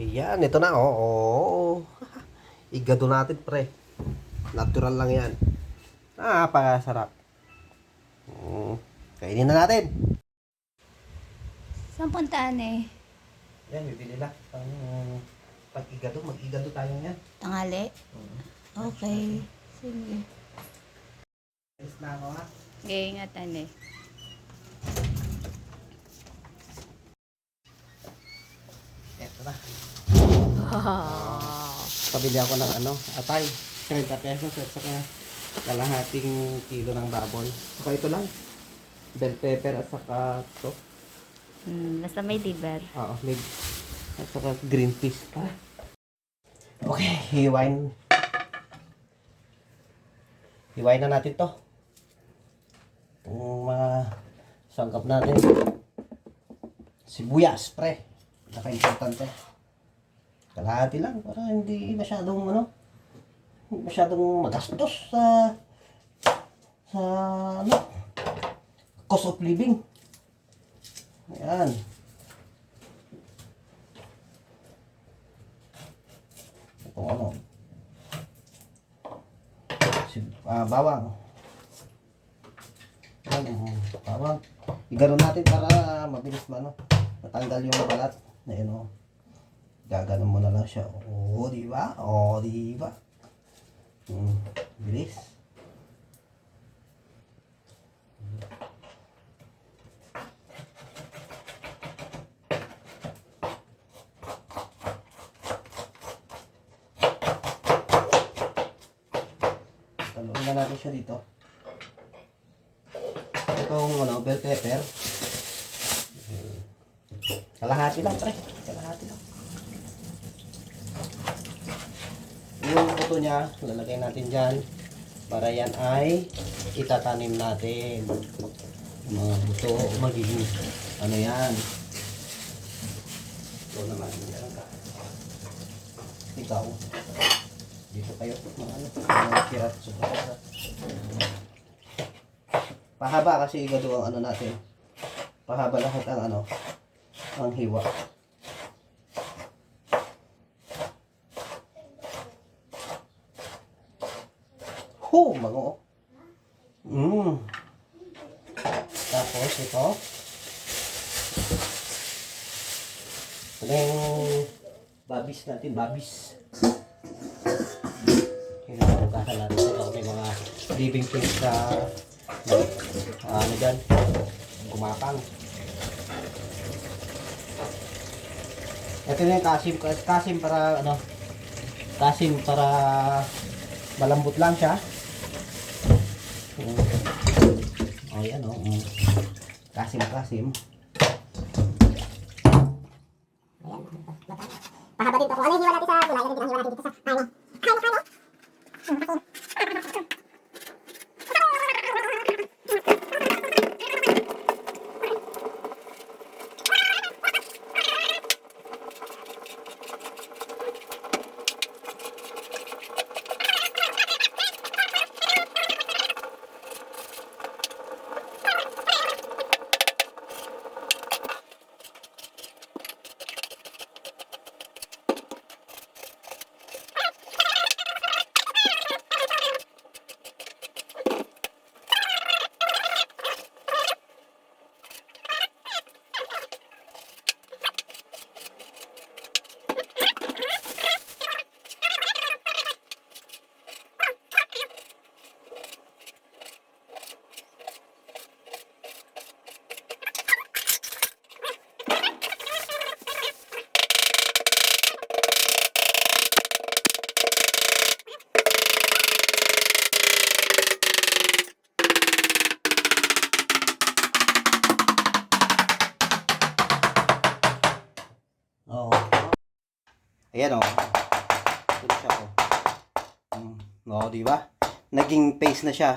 Ayan, ito na. Oo. Igado natin, pre. Natural lang yan. Napakasarap. Kainin na natin. Saan puntaan eh? Yan, bibili lang. Pag-igado, mag-igado tayo yan. Tanghali? Okay. Sige. Alis na ako, ha? Iingatan eh. Eto na. Pabili ako ng atay. 30 pesos at saka kalahating kilo ng baboy. Saka ito lang. Bell pepper at saka ito. Basta may liver. Oo, may at saka green peas pa. Okay, hiwain. Hiwain na natin to. Itong mga sangkap natin. Sibuyas, pre. Naka-importante. Kalahati lang para hindi masyadong magastos sa cost of living. Ayan. Itong bawang. Ayan, bawang. Igano natin para mabilis matanggal yung balat. Ayan, gaganon mo na lang siya. Di ba? Di ba? Bilis. Taluin na natin siya dito. Itong bell pepper. Kalahati lang, pre. Kalahati lang. Yung buto niya, lalagay natin dyan para yan ay itatanim natin. Mga buto, magiging yan. Ito naman, yan ka. Ikaw. Dito kayo, mga kirat. Pahaba kasi igado ang natin. Pahaba lahat ang hiwa. Bango. Tapos ito. Ito yung babis natin, babis. Hinuhugasan natin ito. May mga living things sa dyan. Gumapang. Ito yung kasim para kasim para malambot lang siya. Ayan kasim. Pahabatin to. Kung ano yung hiwa natin sa gulay, yan ang hiwa natin dito sa kanin. Ayan ito siya di ba? Naging paste na siya.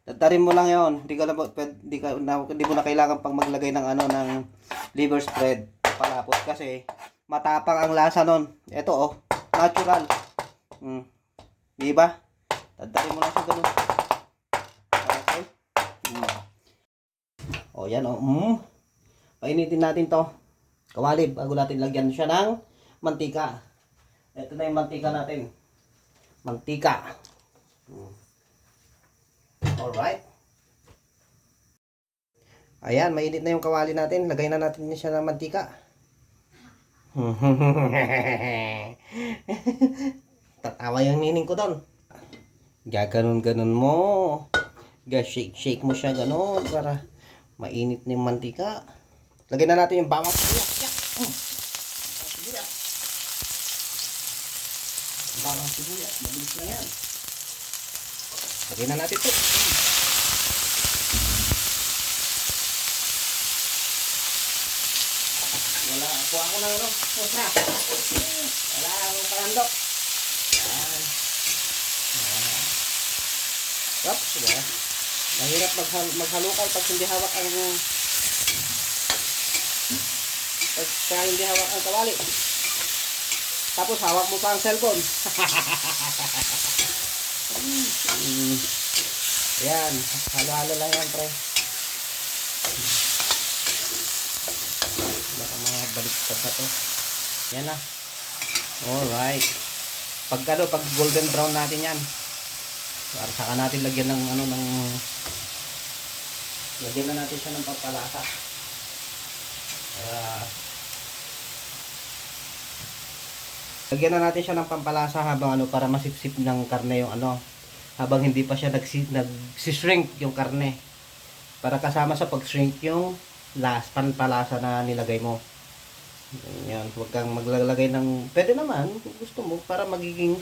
Tatarin mo lang 'yon. Hindi mo na kailangan pang maglagay ng ng liver spread. Palapot kasi matapang ang lasa nun. Ito natural. Di ba? Tatarin mo lang siya ganun. Okay. Yan Painitin natin 'to. Kawali bago natin lagyan siya ng mantika. Ito na yung mantika natin. Mantika. Alright. Ayan, mainit na yung kawali natin. Lagay na natin siya ng mantika. Tatawa yung nining ko doon. Gaganon-ganon mo. Shake mo siya ganon para mainit na yung mantika. Lagay na natin yung bawang sibuyas. Bawang sibuyas. Mabilis na yan. Lagay na natin ito. Wala. Kuha ko na ano. Wala akong palandok. Yan. Oops. Diba? Mahirap maghalukal pag hindi hawak ang kawali. Tapos hawak mo pa ang cellphone. Yan. Halo-halo lang yan, pre. Baka mga baliktad na to. Yan na. Alright. Pag golden brown natin yan. Para saka natin lagyan ng lagyan na natin siya ng pampalasa. Lagyan na natin siya ng pampalasa habang para masipsip ng karne yung habang hindi pa siya nagsishrink yung karne. Para kasama sa pag-shrink yung pampalasa na nilagay mo. Yan, huwag kang maglalagay ng, pwede naman kung gusto mo para magiging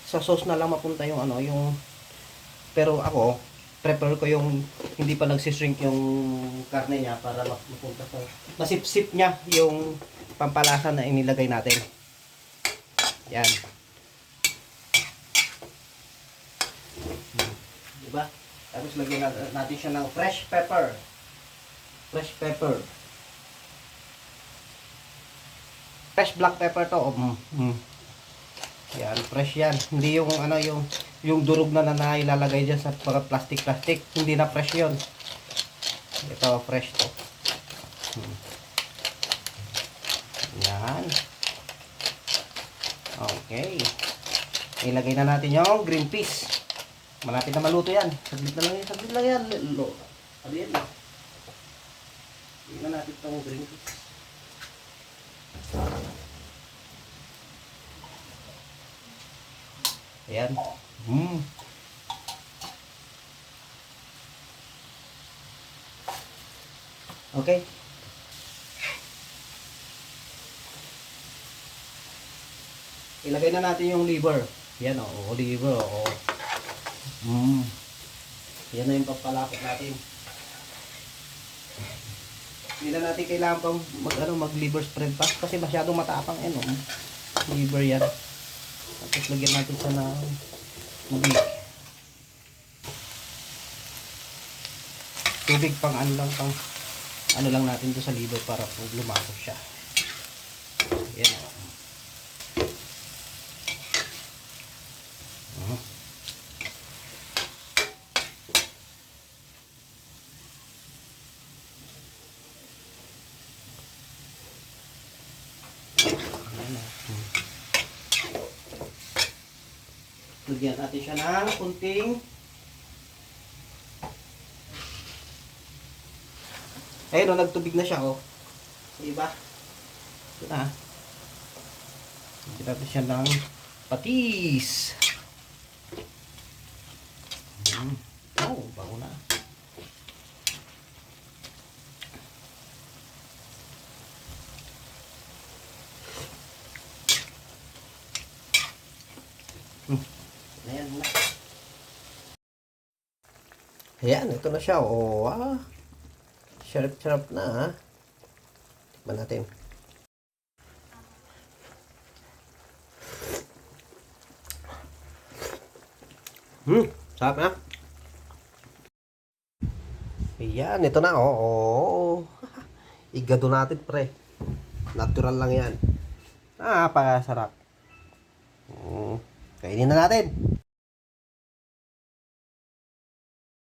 sa sauce na lang mapunta yung pero ako prefer ko yung hindi pa nagsishrink yung karne niya para mapunta sa masipsip niya yung pampalasa na inilagay natin. Yan. Diba? Tapos lagyan natin siya ng fresh pepper. Fresh pepper. Fresh black pepper to. Yan, fresh yan. Hindi yung yung durog na ilalagay diyan sa mga plastic. Hindi na fresh 'yon. Ito fresh to. Yan. Okay. Ilagay na natin yung green peas. Malapit na maluto yan. Saglit lang yan. Ano yan? Ilagay na natin itong green peas. Ayan. Okay. Ilagay na natin yung liver. Yan liver. Yan na yung pampalapot natin. Hindi na natin kailangan pang mag-liver spread pa kasi masyadong matapang liver yan. Tapos lagyan natin sa tubig. Tubig pang lang natin doon sa liver para lumakot siya. Yan o. Lagyan natin siya ng kunting ayun nagtubig na siya diba? Ito na. Lagyan natin siya ng patis. Bago na. Ayan na. Ayan, ito na siya. Sarap na. Tikman natin. Sarap na. Ayan, ito na. Igado natin, pre. Natural lang yan. Napakasarap. Kainin na natin.